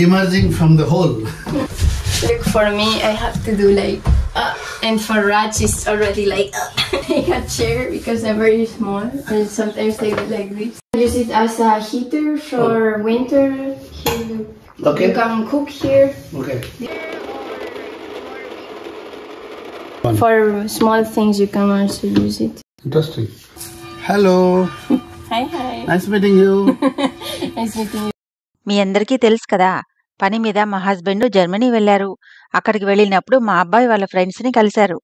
Emerging from the hole. Look, for me, I have to do like, and for Raj, it's already like, take a chair because they're very small, and sometimes they go like this. Use it as a heater for winter. Here, Okay. you can cook here. Okay. For small things, you can also use it. Interesting. Hello. Hi, hi. Nice meeting you. Nice meeting you. మీ అందరికీ తెలుసు కదా, పని మీద మా husband Germany వెళ్లారు. అక్కడికి వెళ్ళినప్పుడు మా అబ్బాయి వాళ్ళ ఫ్రెండ్స్ని కలిశారు.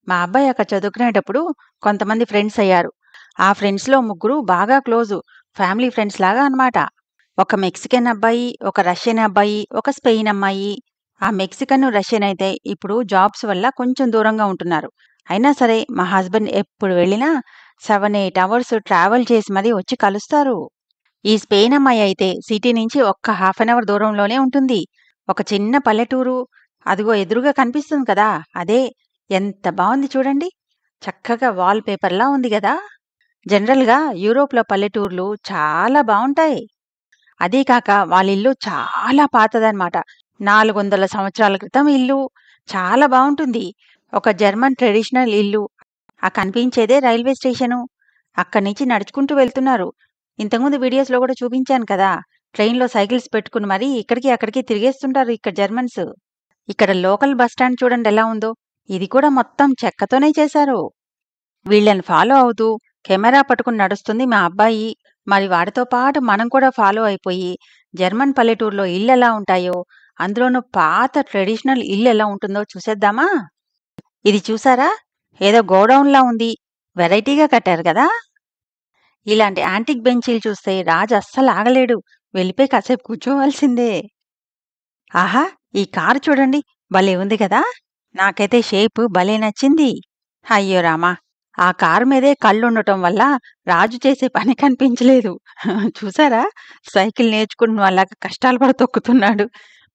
మా అబ్బాయి అక్కడ చదువుకునేటప్పుడు కొంతమంది ఫ్రెండ్స్ అయ్యారు. ఆ ఫ్రెండ్స్లో 3 బాగా క్లోజు, ఫ్యామిలీ ఫ్రెండ్స్ లాగా అన్నమాట. ఒక మెక్సికన్ అబ్బాయి, ఒక రష్యన్ అబ్బాయి, ఒక స్పెయిన్ అమ్మాయి. ఆ మెక్సికన్, రష్యన్ అయితే ఇప్పుడు జాబ్స్ వల్ల కొంచెం దూరంగా ఉంటున్నారు. అయినా సరే మా హస్బెండ్ ఎప్పుడు వెళ్ళినా 7-8 అవర్స్ ట్రావెల్ చేసి మరీ వచ్చి కలుస్తారు. ఈ స్పెయిన్ అమ్మాయి అయితే సిటీ నుంచి ఒక్క హాఫ్ అన్ అవర్ దూరంలోనే ఉంటుంది. ఒక చిన్న పల్లెటూరు, అదిగో ఎదురుగా కనిపిస్తుంది కదా, అదే. ఎంత బాగుంది చూడండి, చక్కగా వాల్ పేపర్లా ఉంది కదా. జనరల్గా యూరోప్లో పల్లెటూర్లు చాలా బాగుంటాయి. అదీకాక వాళ్ళిల్లు చాలా పాతదన్నమాట. 400 సంవత్సరాల క్రితం ఇల్లు, చాలా బాగుంటుంది. ఒక జర్మన్ ట్రెడిషనల్ ఇల్లు. ఆ కనిపించేదే రైల్వే స్టేషను. అక్కడి నుంచి నడుచుకుంటూ వెళ్తున్నారు. ఇంతకుముందు వీడియోస్లో కూడా చూపించాను కదా, ట్రైన్లో సైకిల్స్ పెట్టుకుని మరీ ఇక్కడికి అక్కడికి తిరిగేస్తుంటారు ఇక్కడ జర్మన్స్. ఇక్కడ లోకల్ బస్టాండ్ చూడండి ఎలా ఉందో, ఇది కూడా మొత్తం చెక్కతోనే చేశారు. వీళ్ళని ఫాలో అవుతూ కెమెరా పట్టుకుని నడుస్తుంది మా అబ్బాయి. మరి వాడితో పాటు మనం కూడా ఫాలో అయిపోయి జర్మన్ పల్లెటూరులో ఇల్లు ఎలా ఉంటాయో, అందులోనూ పాత ట్రెడిషనల్ ఇల్లు ఎలా ఉంటుందో చూసేద్దామా? ఇది చూసారా, ఏదో గోడౌన్లా ఉంది, వెరైటీగా కట్టారు కదా. ఇలాంటి యాంటిక్ బెంచీలు చూస్తే రాజు అస్సలు ఆగలేడు, వెళ్ళిపోయి కాసేపు కూర్చోవలసిందే. ఆహా, ఈ కారు చూడండి, భలే ఉంది కదా. నాకైతే షేప్ భలే నచ్చింది. అయ్యో రామా, ఆ కారు మీదే కళ్ళుండటం వల్ల రాజు చేసే పని కనిపించలేదు. చూసారా, సైకిల్ నేర్చుకున్న వాళ్ళగా కష్టాలు కూడా తొక్కుతున్నాడు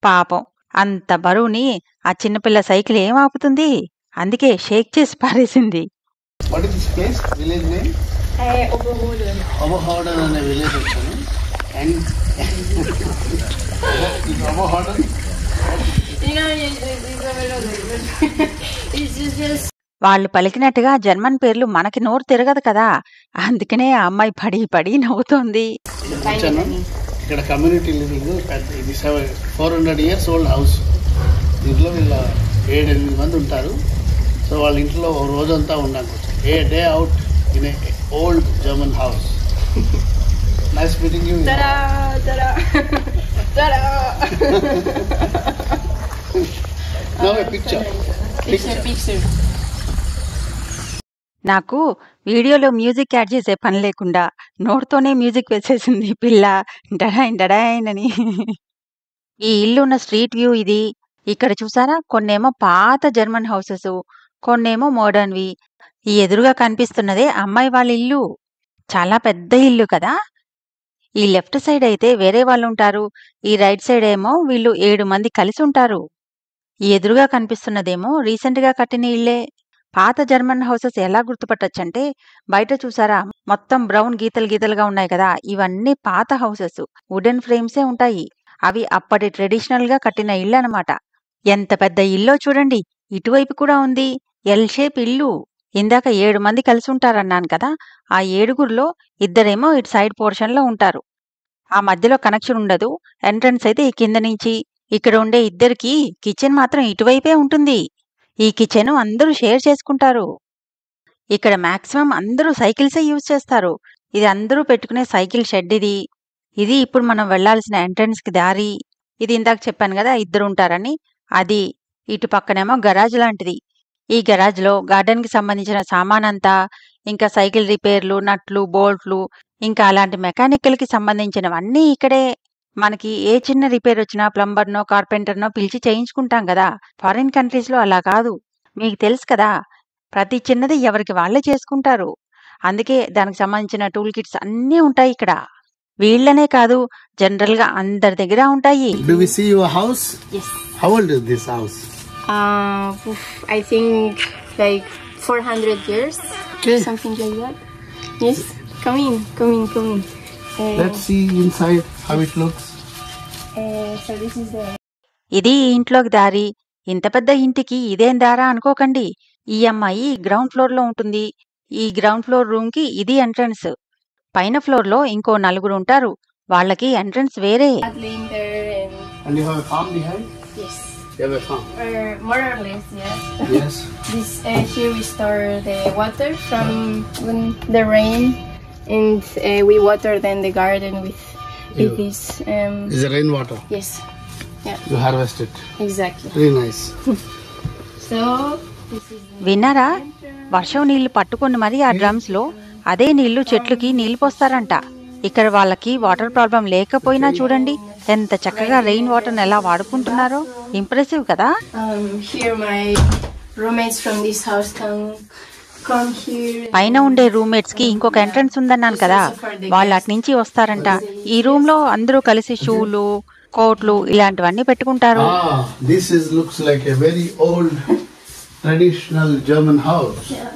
పాపం. అంత బరువుని ఆ చిన్నపిల్ల సైకిల్ ఏం ఆపుతుంది, అందుకే షేక్ చేసి పారేసింది. What is this place? Village name? Oberhoden. Oberhoden అనే village వచ్చాను. And Oberhoden? It's just వాళ్ళు పలికినట్టుగా జర్మన్ పేర్లు మనకి నోరు తిరగదు కదా, అందుకనే ఆ అమ్మాయి పడి పడి నవ్వుతోంది. వచ్చాను. ఇక్కడ కమ్యూనిటీ లివింగ్, ఇది 400 years ఓల్డ్ హౌస్. దీంట్లో వీళ్ళ 7-8 మంది ఉంటారు. సో వాళ్ళ ఇంట్లో ఒక రోజంతా ఉన్నాను. A day out in a old German house. Nice meeting you. Now a picture. నాకు వీడియోలో మ్యూజిక్ యాడ్ చేసే పని లేకుండా నోటితోనే మ్యూజిక్ వేసేసింది పిల్ల, డడాయిన్ డడాయిన్ అని. ఈ ఇల్లు ఉన్న స్ట్రీట్ వ్యూ ఇది. ఇక్కడ చూసారా, కొన్నేమో పాత జర్మన్ హౌసెస్, కొన్నేమో మోడర్న్వి. ఈ ఎదురుగా కనిపిస్తున్నదే అమ్మాయి వాళ్ళ ఇల్లు. చాలా పెద్ద ఇల్లు కదా. ఈ లెఫ్ట్ సైడ్ అయితే వేరే వాళ్ళు ఉంటారు, ఈ రైట్ సైడ్ ఏమో వీళ్ళు 7 మంది కలిసి ఉంటారు. ఈ ఎదురుగా కనిపిస్తున్నదేమో రీసెంట్గా కట్టిన ఇల్లే. పాత జర్మన్ హౌసెస్ ఎలా గుర్తుపట్టొచ్చంటే, బయట చూసారా మొత్తం బ్రౌన్ గీతలు గీతలుగా ఉన్నాయి కదా, ఇవన్నీ పాత హౌసెస్. వుడెన్ ఫ్రేమ్సే ఉంటాయి. అవి అప్పటి ట్రెడిషనల్ గా కట్టిన ఇల్లు అనమాట. ఎంత పెద్ద ఇల్లో చూడండి, ఇటువైపు కూడా ఉంది. ఎల్ షేప్ ఇల్లు. ఇందాక 7 మంది కలిసి ఉంటారన్నాను కదా, ఆ 7గురిలో 2 ఇటు సైడ్ పోర్షన్ లో ఉంటారు. ఆ మధ్యలో కనెక్షన్ ఉండదు. ఎంట్రన్స్ అయితే ఈ కింద నుంచి. ఇక్కడ ఉండే 2కి కిచెన్ మాత్రం ఇటువైపే ఉంటుంది. ఈ కిచెన్ అందరూ షేర్ చేసుకుంటారు. ఇక్కడ మాక్సిమం అందరూ సైకిల్సే యూజ్ చేస్తారు. ఇది అందరూ పెట్టుకునే సైకిల్ షెడ్ ఇది. ఇది ఇప్పుడు మనం వెళ్లాల్సిన ఎంట్రన్స్ కి దారి. ఇది ఇందాక చెప్పాను కదా 2 ఉంటారని, అది. ఇటు పక్కనేమో గరాజ్ లాంటిది. ఈ గరాజ్ లో గార్డెన్ కి సంబంధించిన సామానంతా, ఇంకా సైకిల్ రిపేర్లు, నట్లు, బోల్ట్లు, ఇంకా అలాంటి మెకానికల్ కి సంబంధించినవన్నీ ఇక్కడే. మనకి ఏ చిన్న రిపేర్ వచ్చినా ప్లంబర్నో కార్పెంటర్నో పిలిచి చేయించుకుంటాం కదా. ఫారిన్ కంట్రీస్ లో అలా కాదు. మీకు తెలుసు కదా, ప్రతి చిన్నది ఎవరికి వాళ్లే చేసుకుంటారు. అందుకే దానికి సంబంధించిన టూల్ కిట్స్ అన్నీ ఉంటాయి ఇక్కడ. వీళ్ళనే కాదు, జనరల్ గా అందరి దగ్గర ఉంటాయి. Do we see your house? Yes. How old is this house? I think like 400 years. Okay. Something like that. Yes. Come in. Let's see inside how it looks. So this is the ఇది ఈ ఇంట్లోకి దారి. ఇంత పెద్ద ఇంటికి ఇదేం దారా అనుకోకండి. ఈ అమ్మాయి గ్రౌండ్ ఫ్లోర్లో ఉంటుంది. ఈ గ్రౌండ్ ఫ్లోర్ రూమ్కి ఇది ఎంట్రన్స్. పైన ఫ్లోర్లో ఇంకో 4 ఉంటారు. వాళ్ళకి ఎంట్రన్స్ వేరే. paddling there And you have a farm behind? yes, You have a farm? more or less, yes. Yes. This here we store the water from when the rain, and we water then the garden with Yeah. this. Is it rainwater? Yes, yeah, You harvest it. exactly. Very nice. So this is the విన్నారా? వర్షం నీళ్లు పట్టుకుని మరి ఆ డ్రమ్స్లో అదే నీళ్లు చెట్లుకి నీళ్లు పోస్తారంట. ఇక్కడ వాళ్ళకి వాటర్ ప్రాబ్లం లేకపోయినా చూడండి ఎంత చక్కగా రెయిన్ వాటర్ని ఎలా వాడుకుంటున్నారో. ఇంప్రెసివ్ కదా. Here my roommates from this house come here. పైన ఉండే రూమ్మేట్స్ కి ఇంకొక ఎంట్రన్స్ ఉందన్నాను కదా, వాళ్ళు అటు నుంచి వస్తారంట. ఈ రూమ్ లో అందరూ కలిసి షూలు, కోట్లు ఇలాంటివన్నీ పెట్టుకుంటారు. This looks like a very old traditional German house. Yeah.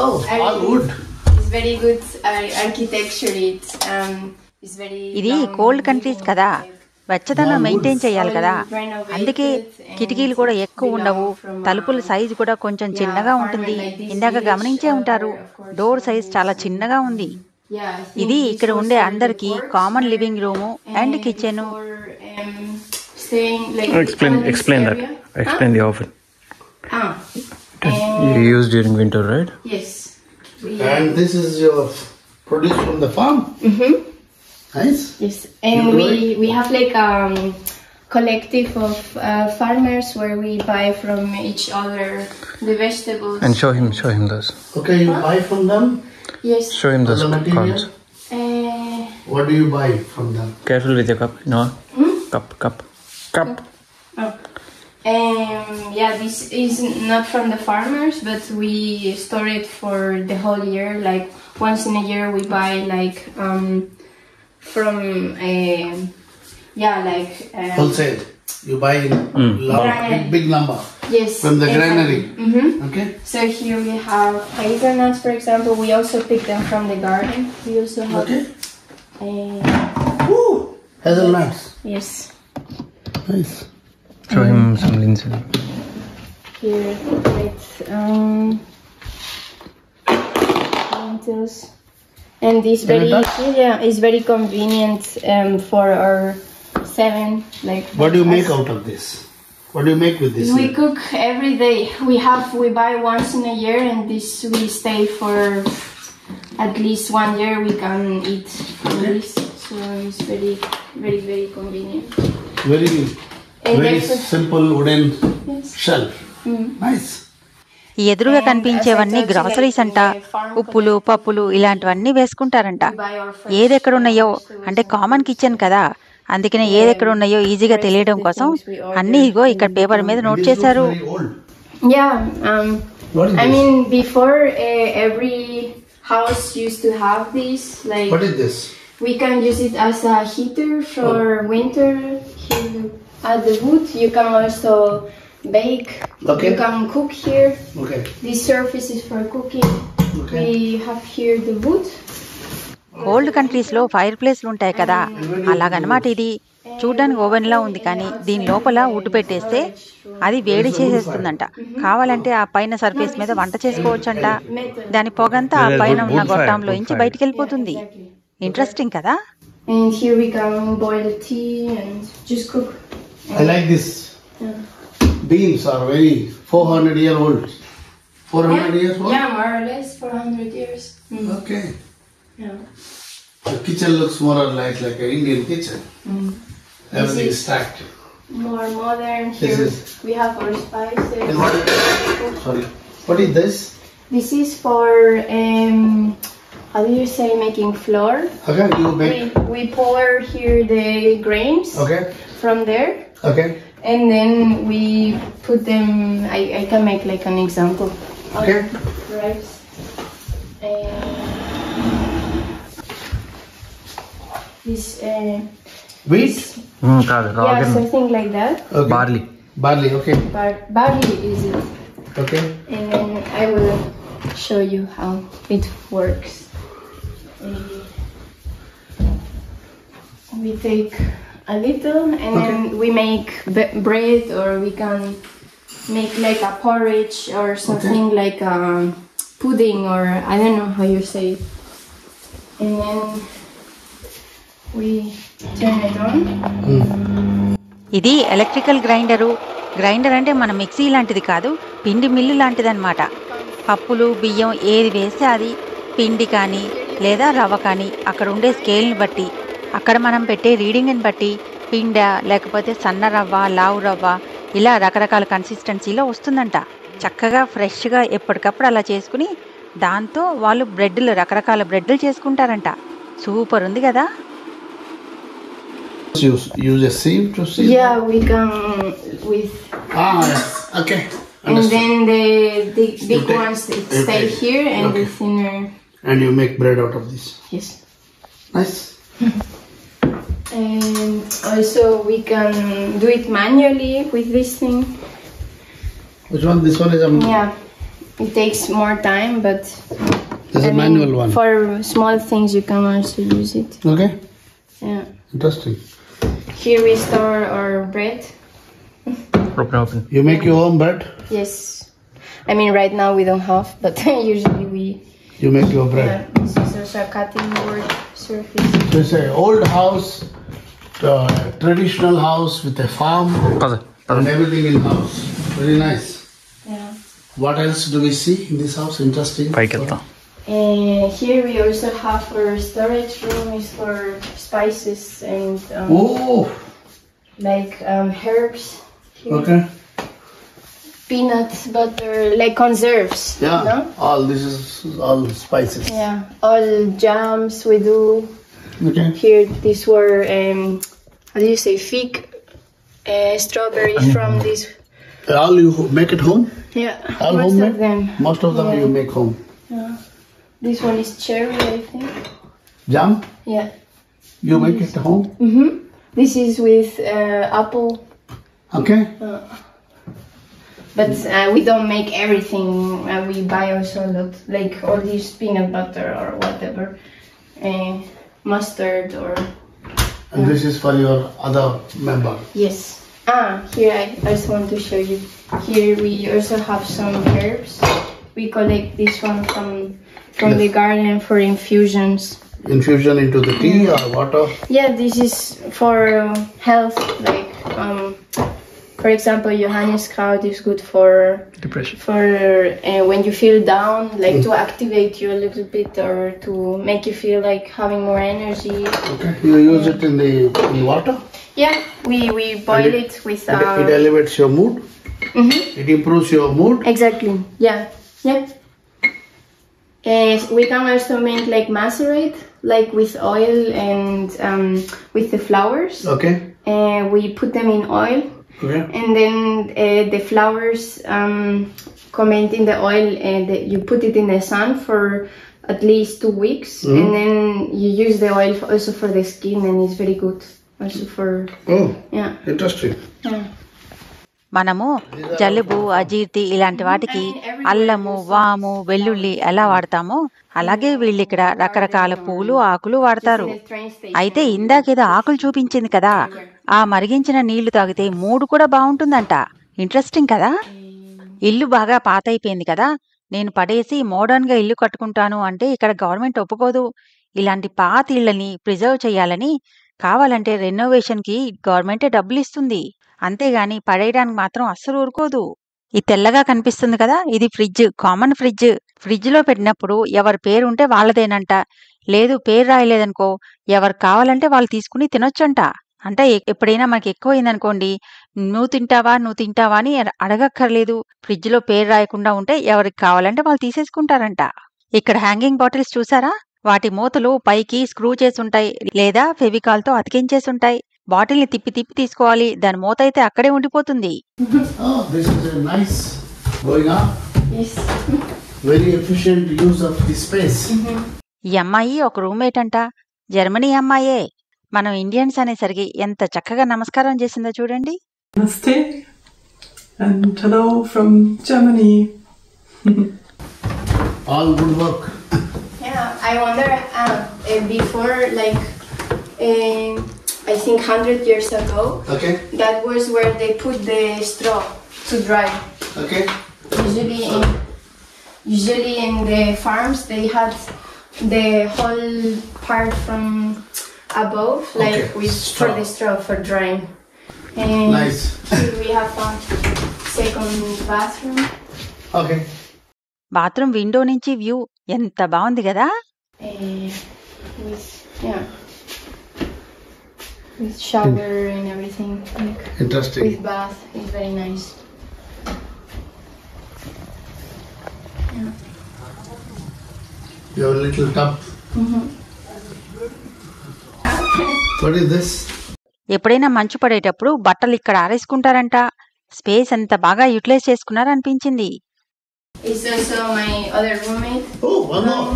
Oh, all wood. It's very good architecture. It's very. ఇది కోల్డ్ కంట్రీస్ కదా, వెచ్చదనం మెయింటైన్ చేయాలి కదా, అందుకే కిటికీలు కూడా ఎక్కువ ఉండవు. తలుపుల సైజు కూడా కొంచెం చిన్నగా ఉంటుంది. ఇందాక గమనించే ఉంటారు, డోర్ సైజ్ చాలా చిన్నగా ఉంది. ఇది ఇక్కడ ఉండే అందరికి common living room and kitchen. Explain that. Explain the oven. You use during winter, right? Yes. And this is your produce from the farm. Nice. Yes, and we have like collective of farmers where we buy from each other the vegetables. And show him those. Okay, you buy from them. Yes. Show him those The material? cards. What do you buy from them? Careful with your cup. No. Cup. Yeah, this is not from the farmers, but we store it for the whole year. Like once in a year, we buy like from Wholesale. You buy in big number yes, from the exactly. granary. Mm-hmm. Okay. So here we have hazelnuts, for example. We also pick them from the garden. We also have. Okay. Woo! Hazelnuts. Yes. Nice. Show him some linseed. Here with lentils, and this is very convenient for our 7 like. What do you make out of this? What do you make with this? We cook every day. We buy once in a year, and this we stay for at least 1 year. We can eat from this, so it's very convenient. Very simple wooden shelf. Nice. ఈ ఎదురుగా కనిపించేవన్నీ groceries అంట. ఉప్పులు, పప్పులు ఇలాంటివన్నీ వేసుకుంటారంట. ఏదెక్కడున్నాయో అంటే common kitchen కదా, అందుకనే ఏదెక్కడున్నాయో ఈజీగా తెలియడం కోసం అన్ని ఇగో ఇక్కడ పేపర్ మీద నోట్ చేశారు. I mean before every house used to have this. Like what is this? We can use it as a heater for winter. Here at the wood, you can also bake. Okay. You can cook here. Okay. This surface is for cooking. Okay. We have here the wood. Cold countries లో fire ప్లేస్లు ఉంటాయి కదా, అలాగనమాట ఇది. చూడ్డానికి oven లా ఉంది, కానీ దీని లోపల ఉట్టు పెట్టేస్తే అది వేడి చేసేస్తుందంట. కావాలంటే ఆ పైన సర్ఫేస్ మీద వంట చేసుకోవచ్చంట. దాని పొగంతా ఆ పైన ఉన్న గొట్టంలో నుంచి బయటికి వెళ్ళిపోతుంది. ఇంట్రెస్టింగ్ కదా. And here we can boil tea and just cook. I like this. Beams are very 400 year old. 400 years old? Yeah, more or less 400 years. Okay. Yeah. The kitchen looks more or less like an Indian kitchen. Everything is stacked. More modern. This Here is- we have our spices. And what is this? This is for how do you say, making flour? Okay, you bake. We pour here the grains Okay. from there, Okay. and then we put them. I can make like an example. Okay. Rice. This Wheat? yeah, something like that. Okay. Barley, okay. Barley is it, Okay. and then I will show you how it works. We take a little, and then we make bread, or we can make like a porridge or something like pudding, or I don't know how you say it. And then we turn it on. ఇది electrical grinder. Grinder అంటే మన mixie లాంటిది కాదు, పిండి mill లాంటిది అనమాట. పప్పులు బియ్యం ఏది వేస్తే అది పిండి కానీ లేదా రవ్వ కానీ అక్కడ ఉండే స్కేల్ని బట్టి, అక్కడ మనం పెట్టే రీడింగ్ని బట్టి పిండ లేకపోతే సన్న రవ్వ, లావు రవ్వ ఇలా రకరకాల కన్సిస్టెన్సీలో వస్తుందంట. చక్కగా ఫ్రెష్గా ఎప్పటికప్పుడు అలా చేసుకుని దాంతో వాళ్ళు బ్రెడ్లు, రకరకాల బ్రెడ్లు చేసుకుంటారంట. సూపర్ ఉంది కదా. Use a sieve to sieve? Yeah, we can with. Yes. Okay. And then the big take- ones stay here, and the thinner. And you make bread out of this. Yes. Nice. And also we can do it manually with this thing. Which one? This one is a. Yeah, it takes more time, but This is a manual one. for small things you can also use it. Okay. Yeah. Interesting. Here we store our bread. Open. You make your own bread. Yes. I mean, right now we don't have, but usually we. You make your bread. Yeah, this is also a cutting board surface. So it's a old house, traditional house with a farm and everything in house. Very nice. Yeah. What else do we see in this house? Interesting. Here we also have our storage room is for spices and Oh. like herbs. Here. Okay. Peanuts, butter, like conserves. Yeah. No? All this is all spices. Yeah. All jams we do. Okay. Here, these were how do you say, fig, strawberries from this. All you make at home? Yeah. All most homemade? of them. Most of them Yeah. you make home. Yeah. This one is cherry, I think. Jam? Yeah. You make it at home? Mhm. This is with apple. Okay. But we don't make everything. We buy also a lot, like all this peanut butter or whatever, mustard or. And this is for your other member. Yes. Here I also want to show you. Here we also have some herbs. We collect this one from the garden for infusions. Infusion into the tea or water? Yeah, this is for health. Like, for example, Johanniskraut is good for Depression. for when you feel down, like to activate you a little bit or to make you feel like having more energy. Okay. You use it in water? Yeah, we boil And it with. It elevates your mood? Mhm. It improves your mood? Exactly. Yeah. Yeah. We can also make like macerate, like with oil and with the flowers. Okay. We put them in oil. Okay. And then the flowers comment in the oil, and you put it in the sun for at least 2 weeks, and then you use the oil also for the skin, and it's very good also for. Oh, Yeah. interesting. Yeah. మనము జలుబు, అజీర్తి ఇలాంటి వాటికి అల్లము, వాము, వెల్లుల్లి ఎలా వాడతామో అలాగే వీళ్ళు ఇక్కడ రకరకాల పూలు, ఆకులు వాడతారు. అయితే ఇందాకేదో ఆకులు చూపించింది కదా, ఆ మరిగించిన నీళ్లు తాగితే మూడు కూడా బాగుంటుందంట. ఇంట్రెస్టింగ్ కదా. ఇల్లు బాగా పాత అయిపోయింది కదా, నేను పడేసి మోడర్న్ గా ఇల్లు కట్టుకుంటాను అంటే ఇక్కడ గవర్నమెంట్ ఒప్పుకోదు. ఇలాంటి పాత ఇళ్ళని ప్రిజర్వ్ చేయాలని, కావాలంటే రెనోవేషన్ కి గవర్నమెంటే డబ్బులు ఇస్తుంది. అంతేగాని పడేయడానికి మాత్రం అస్సలు ఊరుకోదు. ఈ తెల్లగా కనిపిస్తుంది కదా, ఇది ఫ్రిడ్జ్, కామన్ ఫ్రిడ్జ్. ఫ్రిడ్జ్ లో పెట్టినప్పుడు ఎవరి పేరు ఉంటే వాళ్ళదేనంట. లేదు పేరు రాయలేదనుకో, ఎవరు కావాలంటే వాళ్ళు తీసుకుని తినొచ్చంట. అంటే ఎప్పుడైనా మనకి ఎక్కువైందనుకోండి, నువ్వు తింటావా అని అడగక్కర్లేదు. ఫ్రిడ్జ్ లో పేరు రాయకుండా ఉంటే ఎవరికి కావాలంటే వాళ్ళు తీసేసుకుంటారంట. ఇక్కడ హ్యాంగింగ్ బాటిల్స్ చూసారా, వాటి మూతలు పైకి స్క్రూ చేసుంటాయి లేదా ఫెవికాల్ తో అతికించేసుంటాయి. బాటిల్ ని తిప్పి తీసుకోవాలి, దాని మూత అయితే అక్కడే ఉండిపోతుంది. Oh, this is a nice going up. Yes. Very efficient use of the space. ఈ అమ్మాయి ఒక రూమ్మేట్ అంట, జర్మనీ అమ్మాయే. మనం ఇండియన్స్ అనేసరికి ఎంత చక్కగా నమస్కారం చేసిందో చూడండి. Namaste and hello from Germany. All good work. Yeah, I wonder before, like I think 100 years ago. Okay. That was where they put the straw to dry. Okay. Usually in the farms they had the whole part from above, like Okay, with straw. for the straw for drying. And Nice. here we have a second bathroom. Okay. Bathroom window నుంచి view ఎంత బాగుంది కదా. With with shower and everything, like Interesting. with bath. It's very nice. Yeah. You have a little tub. What is this? ఎప్పుడైనా మంచు పడేటప్పుడు బట్టలు ఇక్కడ ఆరేసుకుంటారంట. Space ఎంత బాగా utilise చేసుకున్నారనిపించింది. It's also my other roommate. Oh, one more.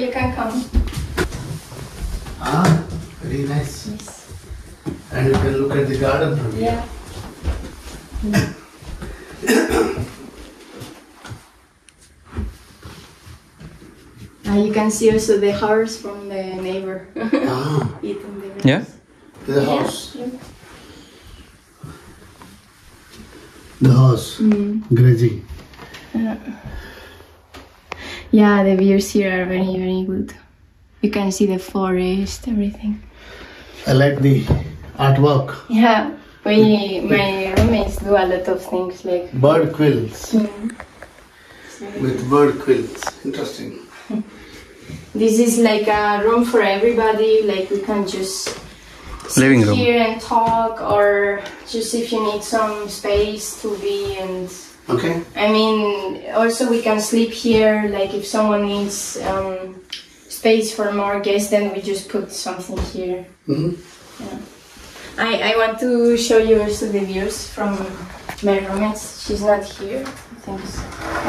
You can come. Ah, very nice. Yes. And you can look at the garden from here. Yeah. You can see also the horse from the neighbor Ah, eating the Yeah? the house. Yeah. The house. Grazing. Yeah, the views here are very, very good. You can see the forest, everything. I like the artwork. Yeah, my roommates do a lot of things like. Bird quills. With bird quills. Interesting. This is like a room for everybody. Like we can just sit Living room. here and talk, or just if you need some space to be and. Okay. I mean, also we can sleep here. Like if someone needs space for more guests, then we just put something here. Mm-hmm. Yeah. I want to show you also the views from my roommate. She's not here. I think so.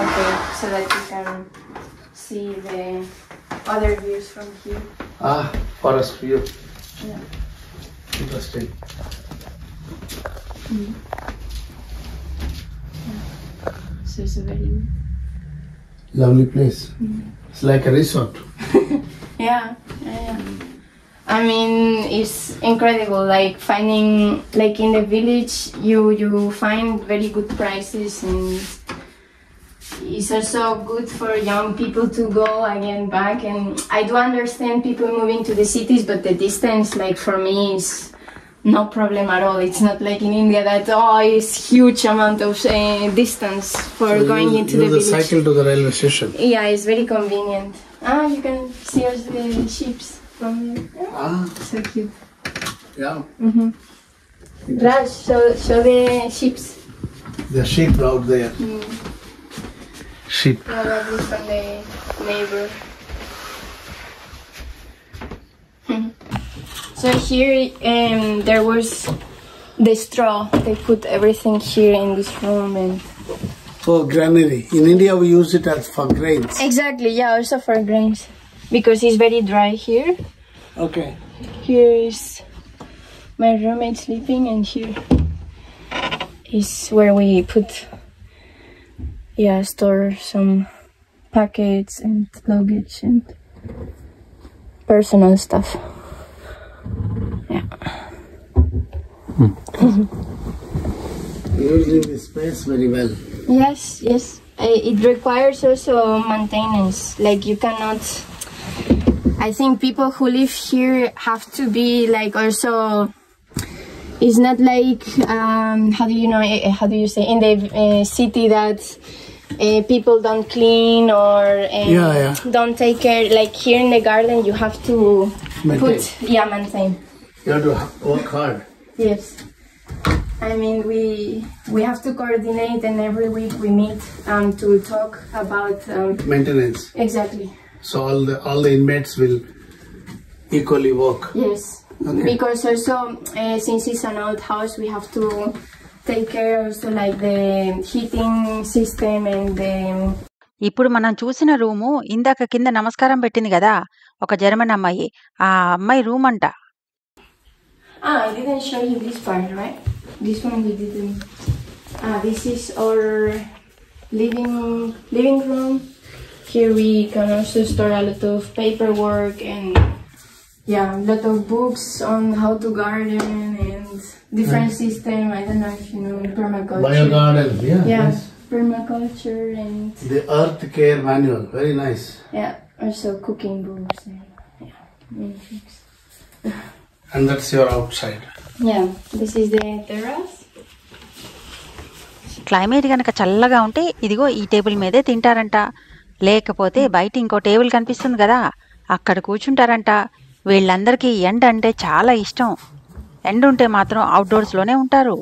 Okay, so that you can see the other views from here. Ah, forest view. Yeah. Interesting. So it's a very Lovely place. It's like a resort. yeah. I mean, it's incredible. Like finding, like in the village, you find very good prices, and it's also good for young people to go again back. And I do understand people moving to the cities, but the distance, like for me, is no problem at all. It's not like in India that it's huge amount of distance for going into the village. Cycle to the railway station. Yeah, it's very convenient. You can see also the ships from there. Ah, So cute. yeah. Raj, show the ships. The sheep out there. Sheep. Probably from the neighbor. So here there was the straw. They put everything here in this room and. Oh, granary. In India, we use it as for grains. Exactly, yeah, also for grains, because it's very dry here. Okay. Here is my roommate sleeping, and here is where we store some packets and luggage and personal stuff. Yeah. Using the space very well. Yes. It requires also maintenance. Like you cannot. I think people who live here have to be like also. It's not like how do you say in the city that people don't clean or don't take care. Like here in the garden, you have to maintain. You have to work hard. Yes. I mean, we have to coordinate, and every week we meet to talk about Maintenance. exactly. So all the inmates will equally work. Yes. Okay. Because also since it's an old house, we have to take care also like the heating system and the. ఇప్పుడు మనం చూసిన room ఇందాక కింద నమస్కారం పెట్టింది కదా, ఒక German అమ్మాయి. ఆ అమ్మాయి రూమ్ అంట. I didn't show you this part, right? This one we didn't. This is our living room. Here we can also store a lot of paperwork and Yeah, a lot of books on how to garden and different system. I don't know if you know permaculture. Biogarden, yeah. Yeah, Nice. permaculture and The Earth Care Manual, very nice. yeah, also cooking books and yeah, many things. And that's your outside. Yeah, this is the terrace. Climate కనుక చల్లగా ఉంటే ఇదిగో ఈ table మీదే తింటారంట, లేకపోతే బయట ఇంకో table కనిపిస్తుంది కదా అక్కడ కూర్చుంటారంట. వీళ్ళందరికీ ఎండ అంటే చాలా ఇష్టం. ఎండ ఉంటే మాత్రం అవుట్డోర్స్లోనే ఉంటారు.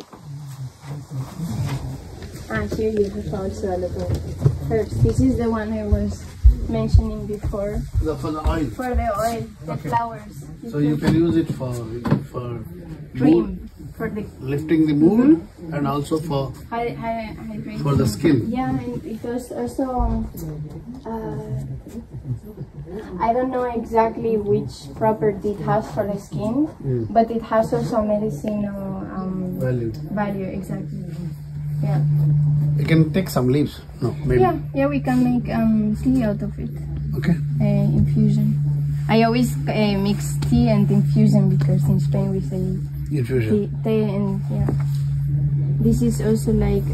Here you have also a lot of herbs. This is the one I was mentioning before. For the oil. For the oil, the flowers. So you can use it for cream, mood, for the lifting the mood, and also for hydrating. for the skin. Yeah, and it was also, I don't know exactly which property it has for the skin, but it has also medicinal value, exactly. Yeah. You can take some leaves. No, maybe. Yeah, we can make tea out of it. Okay. Infusion. I always mix tea and infusion because in Spain we say Infusion. tea and yeah. This is also like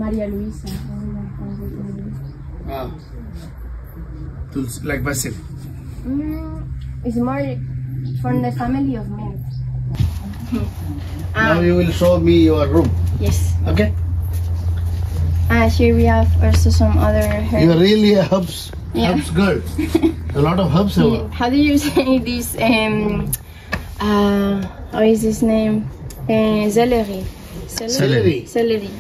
Maria Luisa. Like basil. It's more from the family of mint. Now you will show me your room. Yes. Okay. Here we have also some other herbs. You are really a herbs girl. A lot of herbs. How do you say this? What is this name? Celery. Celery. Celery.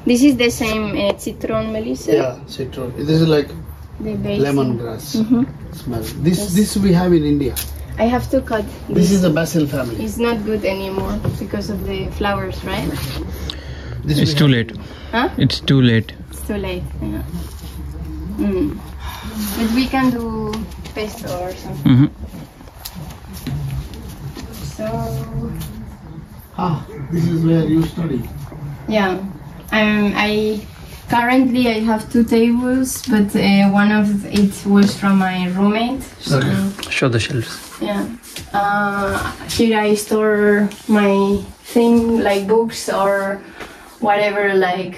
This is the same citron melissa. Yeah, citron. This is like The base. lemongrass. Smell. This we have in India. I have to cut This is the basil family. It's not good anymore because of the flowers, right? This It's we too have- late. Huh? It's too late. It's too late. Yeah. But we can do pesto or something. Mm-hmm. So This is where you study. yeah, I currently I have 2 tables, but one of it was from my roommate. Okay. Show the shelves. Yeah. Here I store my thing like books or whatever, like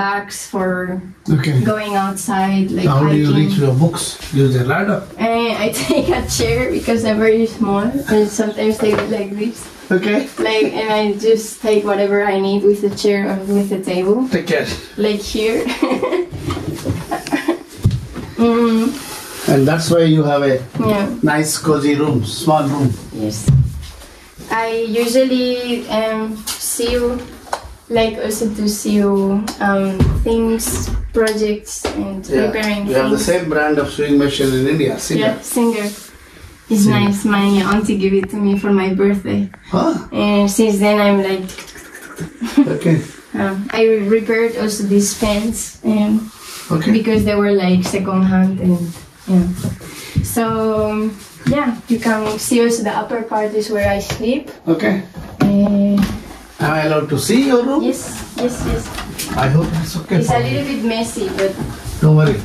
bags for Okay. going outside, like How do you hiking. reach your books? Use a ladder. I take a chair because they're very small, and sometimes they look like this. Okay. Like, and I just take whatever I need with the chair or with the table, Take care. like here. And that's why you have a Yeah. nice cozy room, small room. Yes. I usually seal, like also to seal things, projects, and preparing You have the things. same brand of sewing machine in India, Singer. Yeah, Singer. It's nice. My auntie gave it to me for my birthday, Huh? and since then I'm like, Okay. I repaired also these pens, Okay. because they were like second hand, and yeah. So yeah, you can see also the upper part is where I sleep. Okay. Uh, Am I allowed to see your room? yes. I hope it's okay. It's for a me. little bit messy, but Don't worry.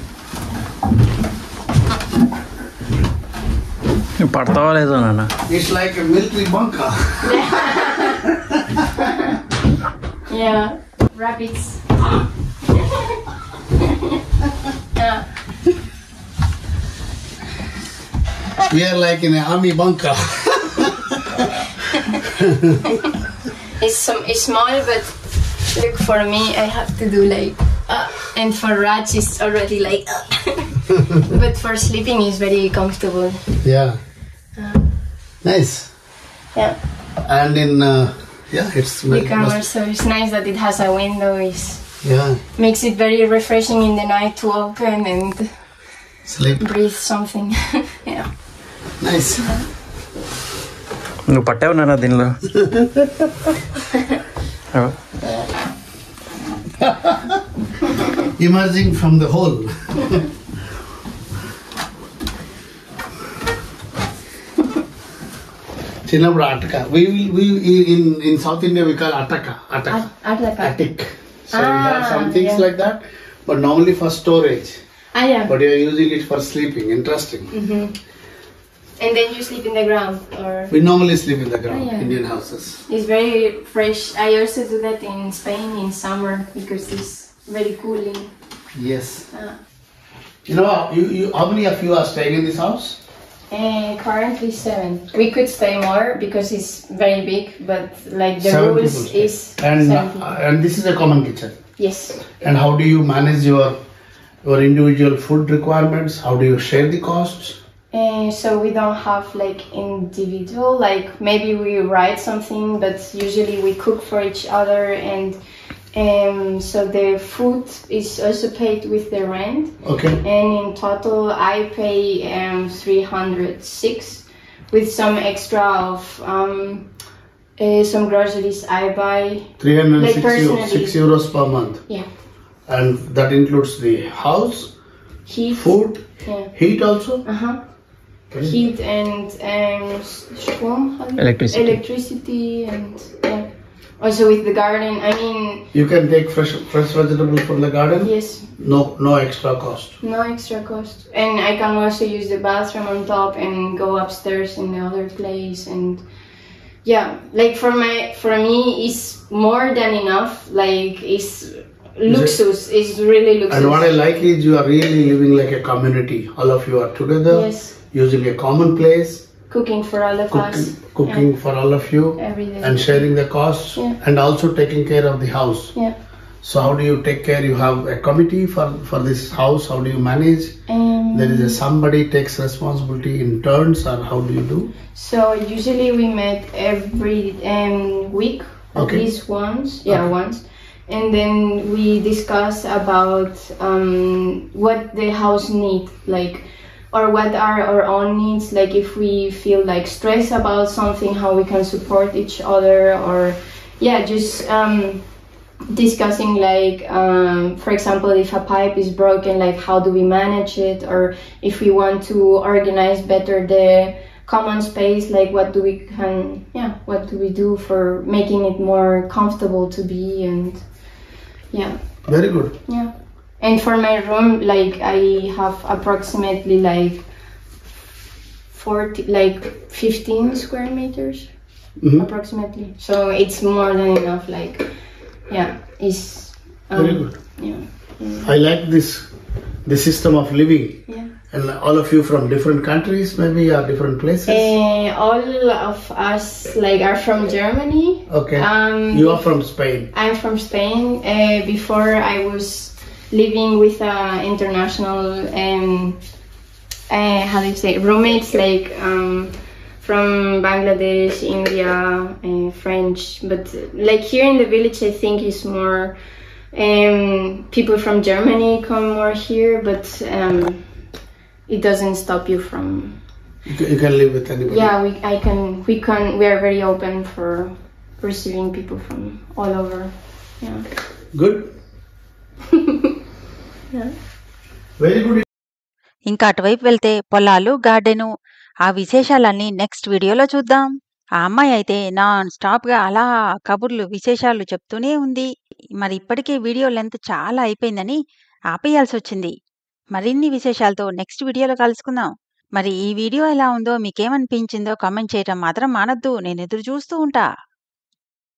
పడతావా లేదో నాన్న? It's like a military bunker. yeah, rabbits. Yeah. We are like in an army bunker. It's small, but look, for me, I have to do like, and for Raj, it's already like, but for sleeping, it's very comfortable. Yeah. Nice. Yeah. And in it's You very can also, it's nice that it has a window. yeah. Makes it very refreshing in the night to open and Sleep. breathe something. Yeah. Nice. నువ్వు పట్టావు నాన్న దీనిలో? Emerging from the hole. Chinabra ataka. We in South India we call ataka. Ataka. Attic. So we have some things yeah. like that, but normally for storage. Yeah. But you're using it for sleeping. Interesting. And then you sleep in the ground, or We normally sleep in the ground, yeah. Indian houses. it's very fresh. I also do that in Spain in summer because it's very cooling. Yes. You know, you how many of you are staying in this house? Currently 7. We could stay more because it's very big, but like the 7 rules people stay. is And 7 people. and this is a common kitchen. Yes. And how do you manage your individual food requirements? How do you share the costs? So we don't have like individual, like maybe we write something, but usually we cook for each other, and so the food is also paid with the rent. Okay. And in total I pay 306 with some extra of some groceries I buy. 306 personally. 6 euros per month. Yeah. And that includes the house, Heat. food, Yeah. heat also? Heat and Strom, how do you- Electricity. electricity, and yeah. Also with the garden. I mean, You can take fresh vegetables from the garden? yes, No extra cost. no extra cost. And I can also use the bathroom on top and go upstairs in the other place. And yeah, like for me, it's more than enough. Like it's luxus. It's really luxus. And what I like is you are really living like a community. All of you are together, Yes. using a common place, Cooking for all of us. cooking for all of you, Every day. and sharing the costs, Yeah. and also taking care of the house. Yeah. So how do you take care? You have a committee for this house. How do you manage? There is somebody takes responsibility in turns, or how do you do? So usually we met every week, at Okay. least once. Yeah, once. And then we discuss about what the house need, like, or what are our own needs. Like if we feel like stressed about something, how we can support each other, or yeah, just discussing like, for example, if a pipe is broken, like how do we manage it, or if we want to organize better the common space, like what do we do for making it more comfortable to be, and yeah. Very good. Yeah. And for my room, like I have approximately like 15 square meters, approximately. So it's more than enough. Like, yeah, it's Very good. Yeah. I like this system of living. Yeah. And all of you from different countries, maybe, or different places. All of us like are from Germany. Okay. You are from Spain. I'm from Spain. Before I was living with international how do you say, roommates, like from Bangladesh, India, French. But like here in the village, I think it's more people from Germany come more here, but it doesn't stop you from. You can live with anybody. Yeah, we are very open for receiving people from all over. Yeah. Good. Yeah. Very good. ఇంకా అటువైపు వెళ్తే పొలాలు, garden, ఆ విశేషాలన్నీ next వీడియోలో చూద్దాం. ఆ అమ్మాయి అయితే నాన్ స్టాప్గా అలా కబుర్లు, విశేషాలు చెప్తూనే ఉంది. మరి ఇప్పటికే వీడియో లెంత్ చాలా అయిపోయిందని ఆపేయాల్సి వచ్చింది. మరిన్ని విశేషాలతో నెక్స్ట్ వీడియోలో కలుసుకుందాం. మరి ఈ వీడియో ఎలా ఉందో, మీకేమనిపించిందో కామెంట్ చేయటం మాత్రం మానొద్దు. నేను ఎదురు చూస్తూ ఉంటా.